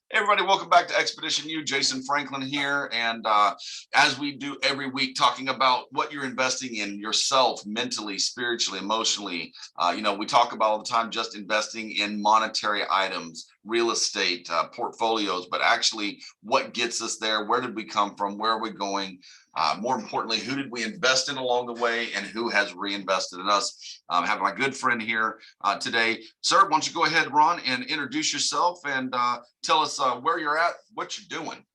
Hey everybody, welcome back to Expedition U. Jason Franklin here. And as we do every week, talking about what you're investing in yourself, mentally, spiritually, emotionally. We talk about all the time just investing in monetary items, real estate, portfolios, but actually what gets us there? Where did we come from? Where are we going? More importantly, who did we invest in along the way and who has reinvested in us? I have my good friend here today. Sir, why don't you go ahead, Ron, and introduce yourself and tell us where you're at, what you're doing.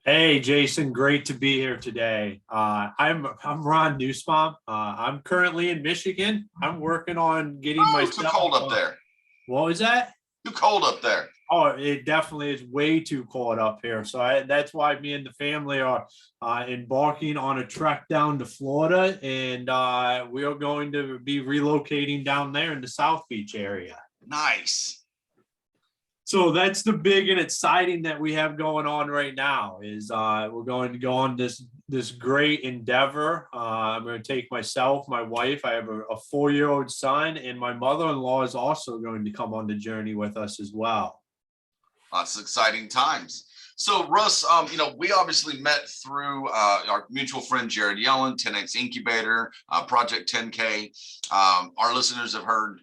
Hey, Jason, great to be here today. I'm Ron Nussbaum. I'm currently in Michigan. I'm working on getting Oh, too myself. cold up there. What was that? Too cold up there. Oh, it definitely is way too cold up here. So that's why me and the family are embarking on a trek down to Florida, and we are going to be relocating down there in the South Beach area. Nice. So that's the big and exciting that we have going on right now is we're going to go on this great endeavor. I'm going to take myself, my wife. I have a 4-year-old son, and my mother-in-law is also going to come on the journey with us as well. Lots of exciting times. So Russ, we obviously met through our mutual friend Jared Yellen, 10X Incubator, Project 10K. Our listeners have heard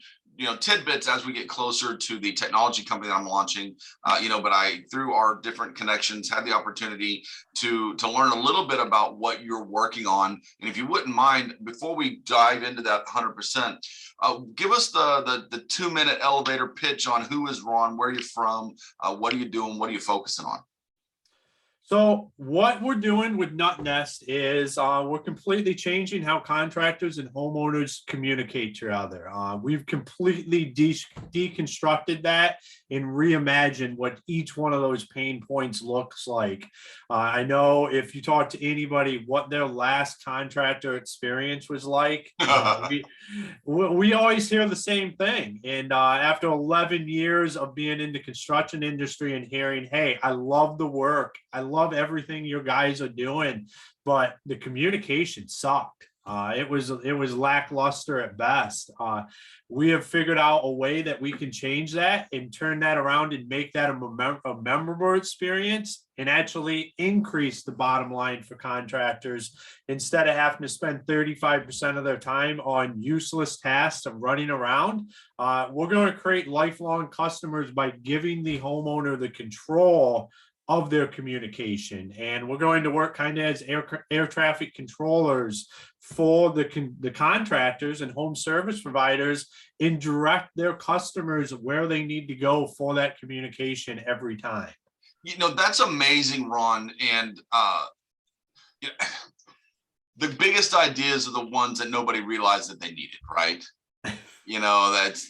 tidbits as we get closer to the technology company that I'm launching, but I, through our different connections, had the opportunity to learn a little bit about what you're working on. And if you wouldn't mind, before we dive into that 100%, give us the 2-minute elevator pitch on who is Ron, where you're from, what are you doing, what are you focusing on? So what we're doing with Nuttnest is we're completely changing how contractors and homeowners communicate to each other. We've completely deconstructed that and reimagined what each one of those pain points looks like. I know if you talk to anybody what their last contractor experience was like, we always hear the same thing. And after 11 years of being in the construction industry and hearing, hey, I love the work, I love everything you guys are doing, but the communication sucked. It was lackluster at best. We have figured out a way that we can change that and turn that around and make that a memorable experience and actually increase the bottom line for contractors instead of having to spend 35% of their time on useless tasks of running around. We're going to create lifelong customers by giving the homeowner the control of their communication. And we're going to work kind of as air traffic controllers for the contractors and home service providers and direct their customers where they need to go for that communication every time. That's amazing, Ron. And the biggest ideas are the ones that nobody realized that they needed, right?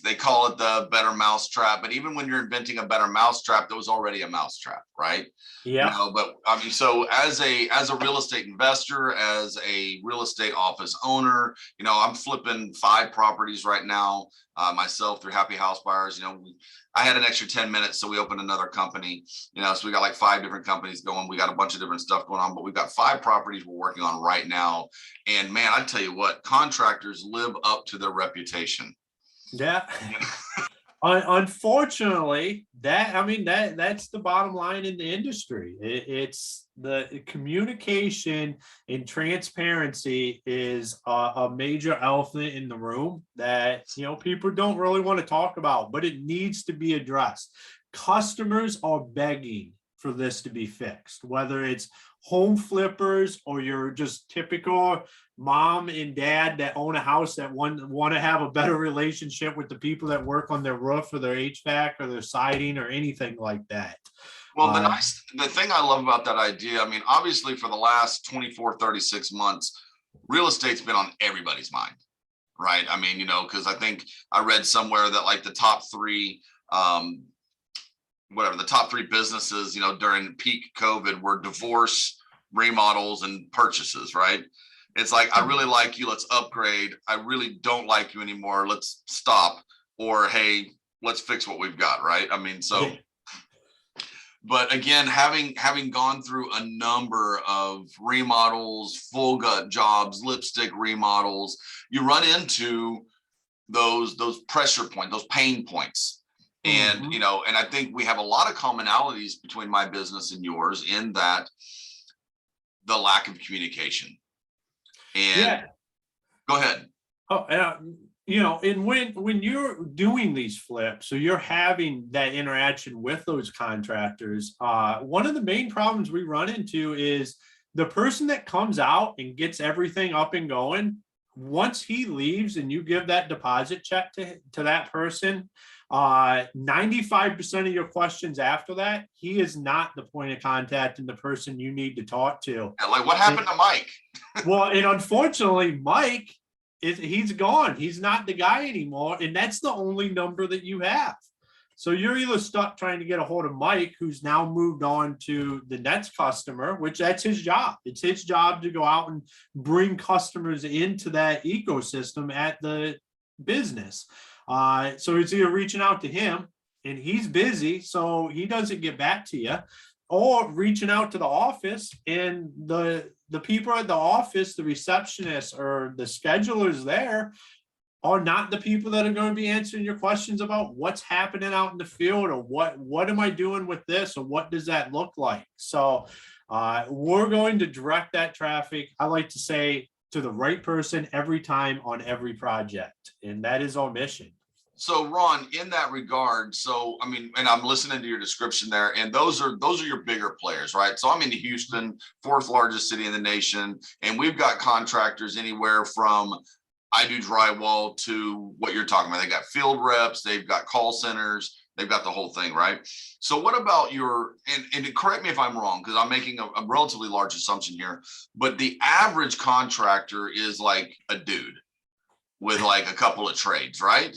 They call it the better mousetrap, but even when you're inventing a better mousetrap, there was already a mousetrap, right? Yeah. But I mean, so as a real estate investor, as a real estate office owner, I'm flipping 5 properties right now myself through Happy House Buyers. I had an extra 10 minutes, so we opened another company. So we got like 5 different companies going. We got a bunch of different stuff going on, but we've got 5 properties we're working on right now. And man, I tell you what, contractors live up to their reputation. Yeah. Unfortunately, that's the bottom line in the industry. It's the communication and transparency is a major elephant in the room that people don't really want to talk about, but it needs to be addressed. Customers are begging for this to be fixed, whether it's home flippers or you're just typical mom and dad that own a house that want to have a better relationship with the people that work on their roof or their HVAC or their siding or anything like that. Well, the thing I love about that idea, I mean, obviously for the last 24, 36 months, real estate's been on everybody's mind, right? I mean, because I think I read somewhere that like the top 3 the top 3 businesses, during peak COVID were divorce, remodels, and purchases, right? It's like, I really like you, let's upgrade. I really don't like you anymore, let's stop. Or, hey, let's fix what we've got, right? I mean, so, but again, having gone through a number of remodels, full gut jobs, lipstick remodels, you run into those pressure points, those pain points. And, Mhm. you know, and I think we have a lot of commonalities between my business and yours in that the lack of communication. And Yeah. go ahead. Oh, you know, and when you're doing these flips, so you're having that interaction with those contractors, one of the main problems we run into is the person that comes out and gets everything up and going. Once he leaves and you give that deposit check to that person, 95% of your questions after that, he is not the point of contact and the person you need to talk to. Like, what happened to Mike? Well, and unfortunately, Mike he's gone. He's not the guy anymore, and that's the only number that you have. So you're either stuck trying to get a hold of Mike, who's now moved on to the next customer, which that's his job. It's his job to go out and bring customers into that ecosystem at the business. So it's either reaching out to him, and he's busy, so he doesn't get back to you, or reaching out to the office, and the people at the office, the receptionists or the schedulers there, are not the people that are going to be answering your questions about what's happening out in the field, or what am I doing with this, or what does that look like. So we're going to direct that traffic, I like to say, to the right person every time on every project, and that is our mission. So Ron, in that regard, so I mean, and I'm listening to your description there, and those are your bigger players, right? So I'm in Houston, fourth largest city in the nation, and we've got contractors anywhere from I do drywall to what you're talking about. They got field reps, they've got call centers, they've got the whole thing, right? So what about your, and correct me if I'm wrong, because I'm making a relatively large assumption here, but the average contractor is like a dude with like a couple of trades, right?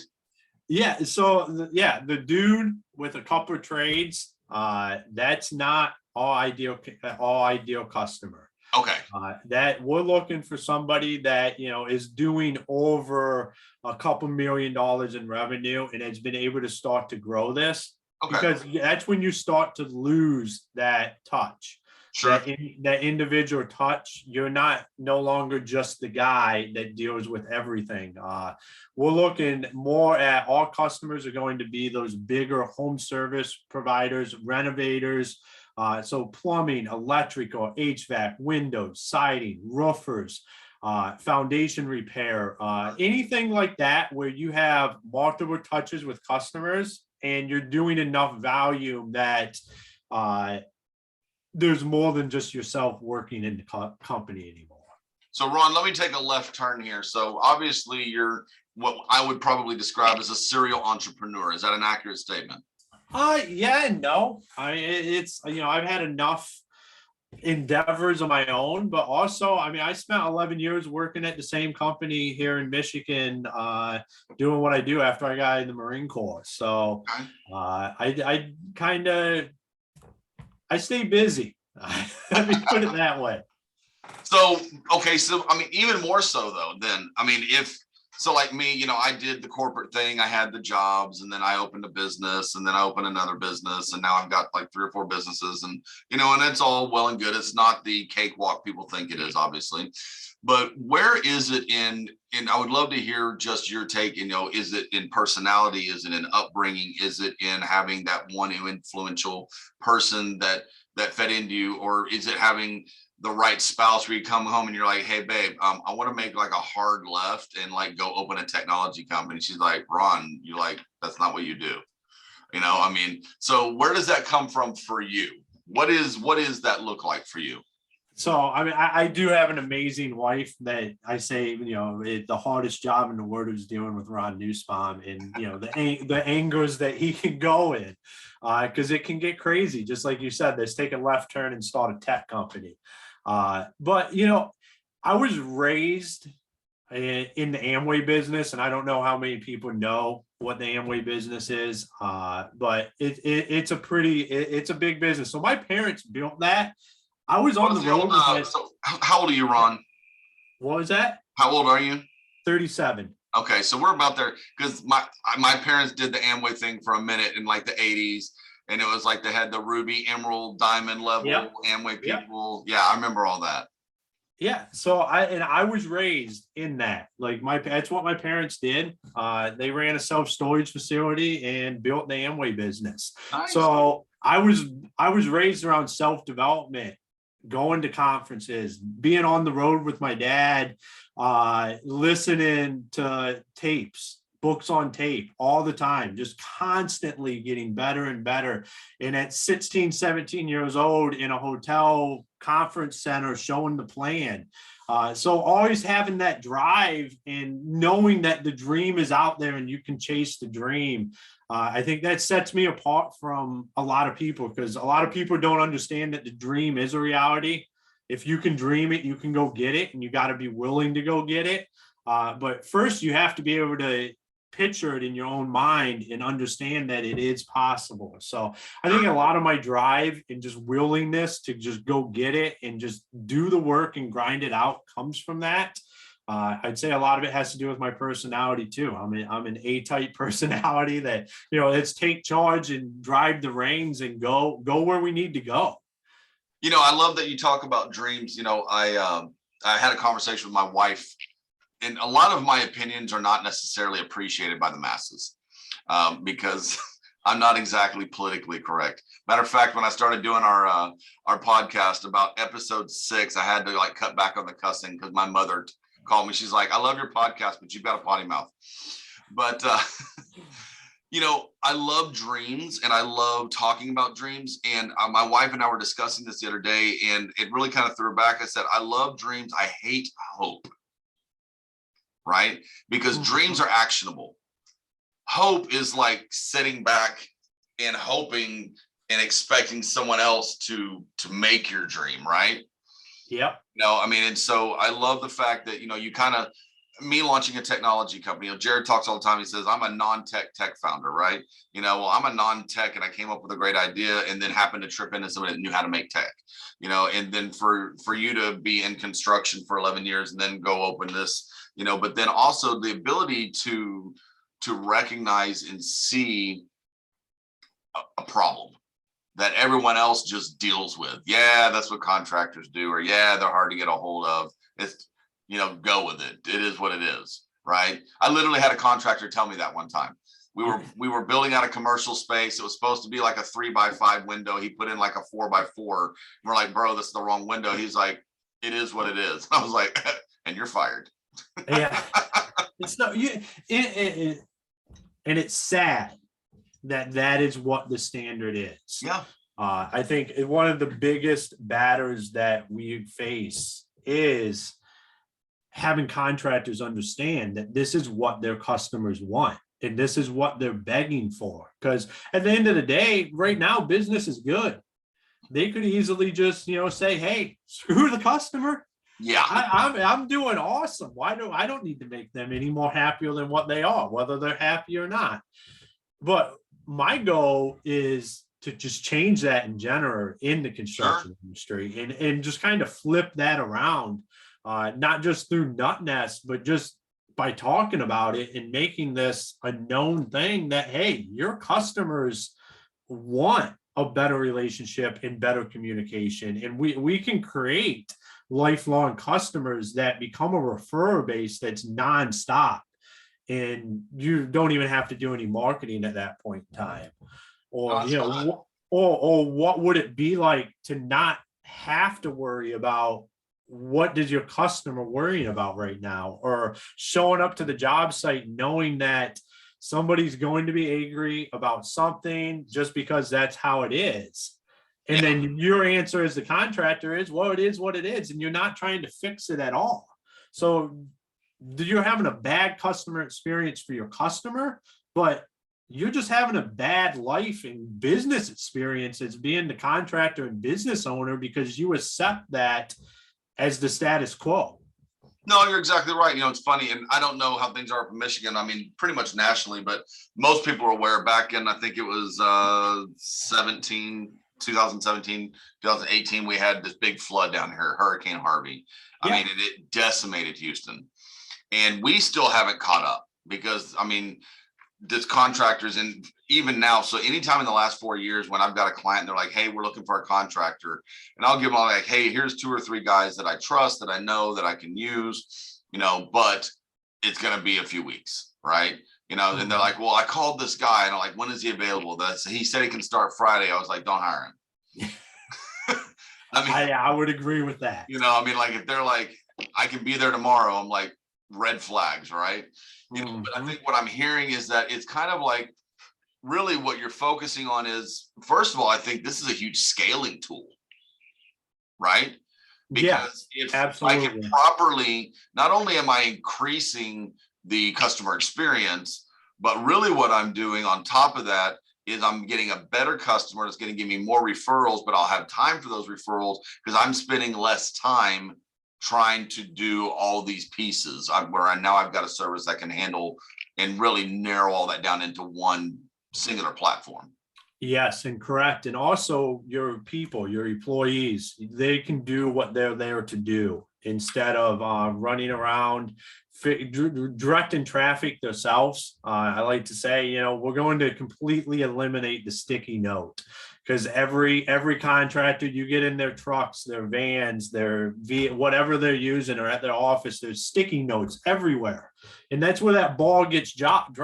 Yeah. So the dude with a couple of trades, that's not all ideal customer. Okay. That we're looking for somebody that, you know, is doing over a couple $1 million in revenue and has been able to start to grow this. Okay. Because that's when you start to lose that touch. Sure. That individual touch. You're no longer just the guy that deals with everything. We're looking more at, all customers are going to be those bigger home service providers, renovators. So plumbing, electrical, HVAC, windows, siding, roofers, foundation repair, anything like that where you have multiple touches with customers and you're doing enough value that there's more than just yourself working in the company anymore. So Ron, let me take a left turn here. So obviously you're what I would probably describe as a serial entrepreneur. Is that an accurate statement? Yeah and no. It's, you know, I've had enough endeavors of my own, but also, I mean, I spent 11 years working at the same company here in Michigan, doing what I do after I got in the Marine Corps. So I kind of, I stay busy. Let me put it that way. So, okay. So, I mean, even more so though, then, I mean, so like me, you know, I did the corporate thing, I had the jobs, and then I opened a business, and then I opened another business, and now I've got like 3 or 4 businesses, and, you know, and it's all well and good. It's not the cakewalk people think it is, obviously. But where is it in I would love to hear just your take, you know, is it in personality? Is it in upbringing? Is it in having that one influential person that fed into you? Or is it having the right spouse where you come home and you're like, hey babe, I want to make like a hard left and like go open a technology company? She's like, Ron, you're like, that's not what you do. You know, I mean, so where does that come from for you? What is that look like for you? So, I mean, I do have an amazing wife that I say, you know, the hardest job in the world is dealing with Ron Nussbaum, and, you know, the angers that he can go in, because it can get crazy. Just like you said, let's take a left turn and start a tech company. But, you know, I was raised in the Amway business, and I don't know how many people know what the Amway business is, but it's a big business. So my parents built that. I was on the road. So how old are you, Ron? What was that? How old are you? 37. Okay, so we're about there, because my parents did the Amway thing for a minute in like the 80s, and it was like they had the ruby, emerald, diamond level Amway people. Yeah, I remember all that. Yeah, so I was raised in that. Like that's what my parents did. They ran a self-storage facility and built the Amway business. Nice. So I was raised around self-development, going to conferences, being on the road with my dad, listening to tapes, books on tape all the time, just constantly getting better and better. And at 16, 17 years old in a hotel conference center showing the plan. So always having that drive and knowing that the dream is out there and you can chase the dream. I think that sets me apart from a lot of people, because a lot of people don't understand that the dream is a reality. If you can dream it, you can go get it, and you got to be willing to go get it. But first, you have to be able to picture it in your own mind and understand that it is possible. So I think a lot of my drive and just willingness to just go get it and just do the work and grind it out comes from that. I'd say a lot of it has to do with my personality too. I'm an A-type personality that, let's take charge and drive the reins and go where we need to go. I love that you talk about dreams. I had a conversation with my wife, and a lot of my opinions are not necessarily appreciated by the masses, because I'm not exactly politically correct. Matter of fact, when I started doing our podcast, about episode 6, I had to cut back on the cussing because my mother called me. She's like, "I love your podcast, but you've got a potty mouth." But I love dreams and I love talking about dreams. And my wife and I were discussing this the other day, and it really kind of threw her back. I said, I love dreams. I hate hope. Right? Because dreams are actionable. Hope is like sitting back and hoping and expecting someone else to make your dream, right? Yep. And so I love the fact that, you kind of, me launching a technology company, Jared talks all the time. He says, I'm a non-tech founder, right? Well, I'm a non-tech and I came up with a great idea and then happened to trip into someone that knew how to make tech, and then for you to be in construction for 11 years and then go open this, but then also the ability to recognize and see a problem that everyone else just deals with. Yeah, that's what contractors do, or yeah, they're hard to get a hold of. It's, go with it. It is what it is, right? I literally had a contractor tell me that one time. We were building out a commercial space. It was supposed to be like a 3x5 window. He put in like a 4x4. We're like, bro, this is the wrong window. He's like, it is what it is. I was like, and you're fired. Yeah. It's not you, and it's sad that is what the standard is. Yeah. I think one of the biggest batters that we face is having contractors understand that this is what their customers want and this is what they're begging for. Because at the end of the day, right now, business is good. They could easily just, say, hey, screw the customer. Yeah, I'm doing awesome. I don't need to make them any more happier than what they are, whether they're happy or not. But my goal is to just change that in general in the construction industry and just kind of flip that around, not just through Nuttnest, but just by talking about it and making this a known thing that, hey, your customers want a better relationship and better communication. And we can create lifelong customers that become a referral base that's nonstop. And you don't even have to do any marketing at that point in time. Or, or what would it be like to not have to worry about what does your customer worrying about right now, or showing up to the job site knowing that somebody's going to be angry about something just because that's how it is. And then your answer as the contractor is, well, it is what it is. And you're not trying to fix it at all. So you're having a bad customer experience for your customer, but you're just having a bad life and business experience as being the contractor and business owner because you accept that as the status quo. No, you're exactly right. It's funny, and I don't know how things are up in Michigan. I mean, pretty much nationally, but most people are aware back in, I think it was 2017, 2018, we had this big flood down here, Hurricane Harvey. I mean, it decimated Houston. And we still haven't caught up because, this contractors, and even now, so anytime in the last 4 years when I've got a client, they're like, hey, we're looking for a contractor, and I'll give them all like, hey, here's 2 or 3 guys that I trust, that I know, that I can use, but it's going to be a few weeks, right? And they're like, well, I called this guy, and I'm like, when is he available? He said he can start Friday. I was like, don't hire him. I would agree with that. Like if they're like, I can be there tomorrow, I'm like, red flags, right? But I think what I'm hearing is that it's kind of like, really what you're focusing on is, first of all, I think this is a huge scaling tool, right? Because if absolutely. I can properly, not only am I increasing the customer experience, but really what I'm doing on top of that is I'm getting a better customer that's going to give me more referrals, but I'll have time for those referrals because I'm spending less time trying to do all these pieces where now I've got a service that can handle and really narrow all that down into one singular platform. Yes, and correct. And also your people, your employees, they can do what they're there to do instead of running around directing traffic themselves. I like to say, we're going to completely eliminate the sticky note, because every contractor you get in their trucks, their vans, their whatever they're using, or at their office, there's sticky notes everywhere. And that's where that ball gets dropped.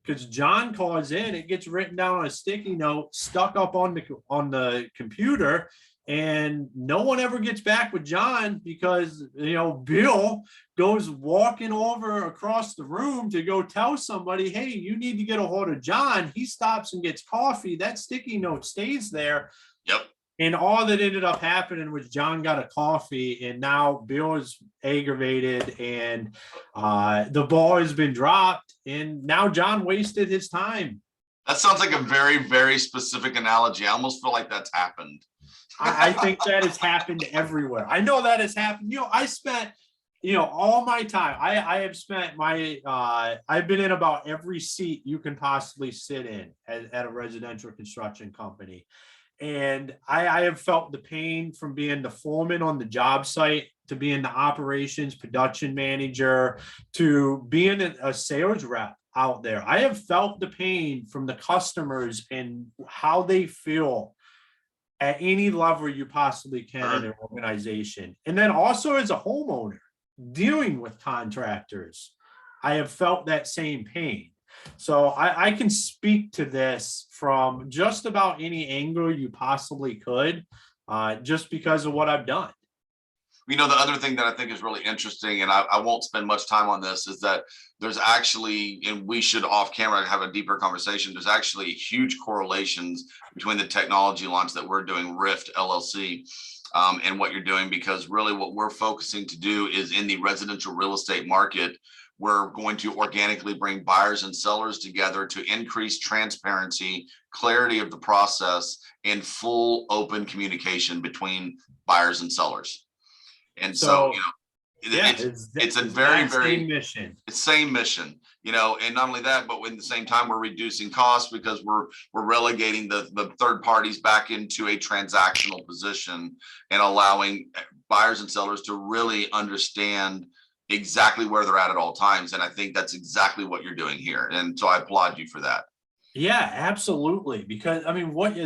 Because John calls in, it gets written down on a sticky note, stuck up on the computer, and no one ever gets back with John because Bill goes walking over across the room to go tell somebody, hey, you need to get a hold of John. He stops and gets coffee. That sticky note stays there. Yep. And all that ended up happening was John got a coffee, and now Bill is aggravated, and the ball has been dropped, and now John wasted his time. That sounds like a very, very specific analogy. I almost feel like that's happened. I think that has happened everywhere. I know that has happened. I spent, all my time. I have spent I've been in about every seat you can possibly sit in at a residential construction company. And I have felt the pain from being the foreman on the job site, to being the operations production manager, to being a sales rep out there. I have felt the pain from the customers and how they feel at any level you possibly can in an organization. And then also as a homeowner dealing with contractors, I have felt that same pain. So I can speak to this from just about any angle you possibly could, just because of what I've done. The other thing that I think is really interesting, and I won't spend much time on this, is that there's actually, and we should off camera have a deeper conversation, there's actually huge correlations between the technology launch that we're doing, Rift LLC, and what you're doing, because really what we're focusing to do is in the residential real estate market, we're going to organically bring buyers and sellers together to increase transparency, clarity of the process, and full open communication between buyers and sellers. And so it's a very, very same mission, and not only that, but at the same time, we're reducing costs because we're relegating the third parties back into a transactional position and allowing buyers and sellers to really understand exactly where they're at all times. And I think that's exactly what you're doing here. And so I applaud you for that. Yeah, absolutely. Because what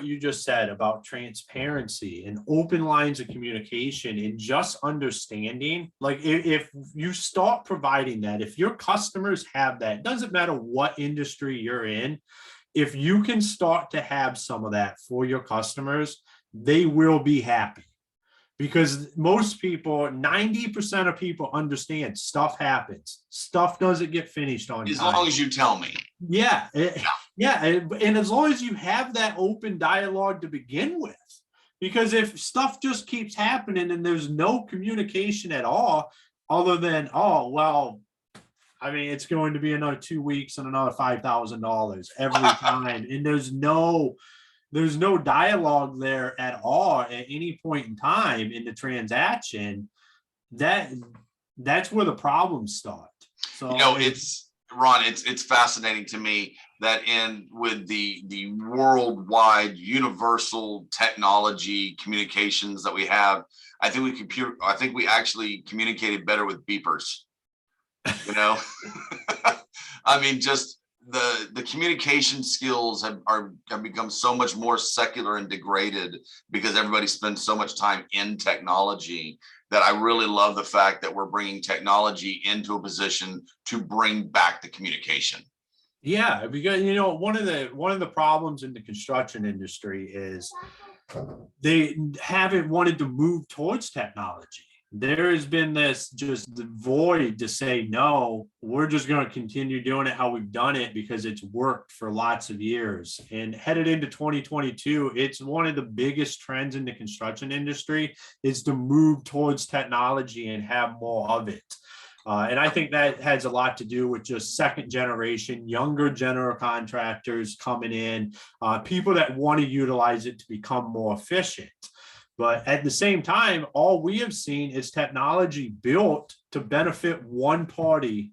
you just said about transparency and open lines of communication and just understanding, like if you start providing that, if your customers have that, doesn't matter what industry you're in, if you can start to have some of that for your customers, they will be happy. Because most people, 90% of people understand stuff happens. Stuff doesn't get finished on time. As long as you tell me. Yeah. And as long as you have that open dialogue to begin with. Because if stuff just keeps happening and there's no communication at all, other than, it's going to be another 2 weeks and another $5,000 every time. And there's no dialogue there at all at any point in time in the transaction. That's where the problems start. So it's Ron, it's fascinating to me that with the worldwide universal technology communications that we have, I think we actually communicated better with beepers. Just the communication skills have become so much more secular and degraded because everybody spends so much time in technology, that I really love the fact that we're bringing technology into a position to bring back the communication. Yeah, because one of the problems in the construction industry is they haven't wanted to move towards technology. There has been this just the void to say, no, we're just going to continue doing it how we've done it because it's worked for lots of years. And headed into 2022, it's one of the biggest trends in the construction industry is to move towards technology and have more of it. And I think that has a lot to do with just second generation, younger general contractors coming in, people that want to utilize it to become more efficient. But at the same time, all we have seen is technology built to benefit one party,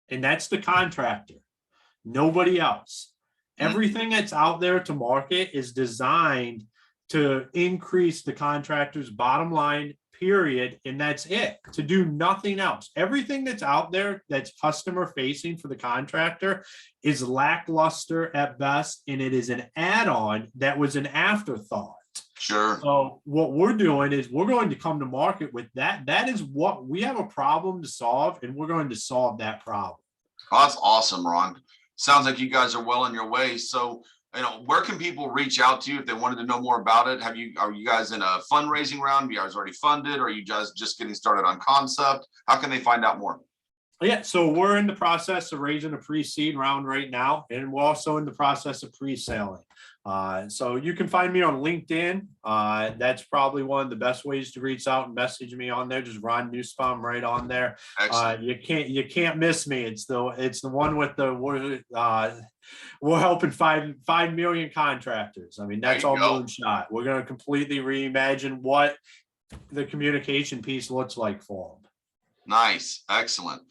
and that's the contractor, nobody else. Everything that's out there to market is designed to increase the contractor's bottom line, period, and that's it, to do nothing else. Everything that's out there that's customer facing for the contractor is lackluster at best, and it is an add-on that was an afterthought. Sure. So what we're doing is we're going to come to market with that. That is what we have a problem to solve, and we're going to solve that problem. Oh, that's awesome, Ron. Sounds like you guys are well on your way. So, where can people reach out to you if they wanted to know more about it? Are you guys in a fundraising round? Are you guys already funded? Or are you guys just getting started on concept? How can they find out more? Yeah, so we're in the process of raising a pre-seed round right now, and we're also in the process of pre-selling. So you can find me on LinkedIn. That's probably one of the best ways to reach out and message me on there. Just Ron Nussbaum right on there. You can't miss me. It's the one with the we're helping 5 million contractors. I mean, that's all moonshot. We're going to completely reimagine what the communication piece looks like for them. Nice. Excellent.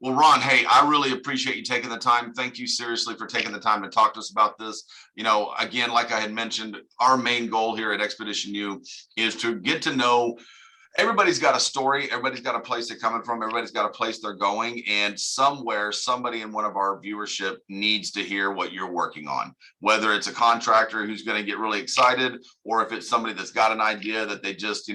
Well, Ron, hey, I really appreciate you taking the time. Thank you seriously for taking the time to talk to us about this. Again, like I had mentioned, our main goal here at Expedition U is to get to know everybody's got a story. Everybody's got a place they're coming from. Everybody's got a place they're going. And somewhere, somebody in one of our viewership needs to hear what you're working on, whether it's a contractor who's going to get really excited, or if it's somebody that's got an idea that they just,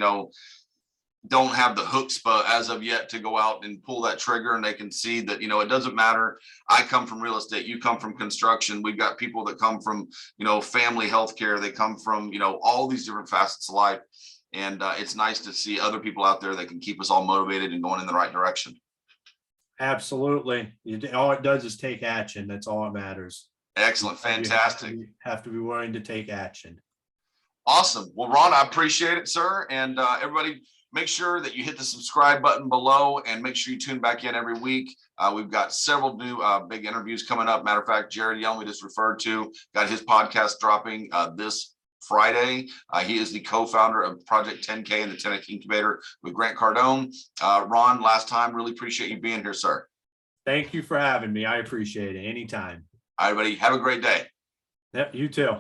don't have the chutzpah as of yet to go out and pull that trigger, and they can see that, it doesn't matter. I come from real estate. You come from construction. We've got people that come from, family healthcare. They come from, all these different facets of life. And it's nice to see other people out there that can keep us all motivated and going in the right direction. Absolutely. All it does is take action. That's all that matters. Excellent. Fantastic. You have to be willing to take action. Awesome. Well, Ron, I appreciate it, sir. And everybody, make sure that you hit the subscribe button below, and make sure you tune back in every week. We've got several new big interviews coming up. Matter of fact, Jared Young, we just referred to, got his podcast dropping this Friday. He is the co-founder of Project 10K and the 10X Incubator with Grant Cardone. Ron, last time, really appreciate you being here, sir. Thank you for having me. I appreciate it. Anytime. All right, everybody, have a great day. Yep, you too.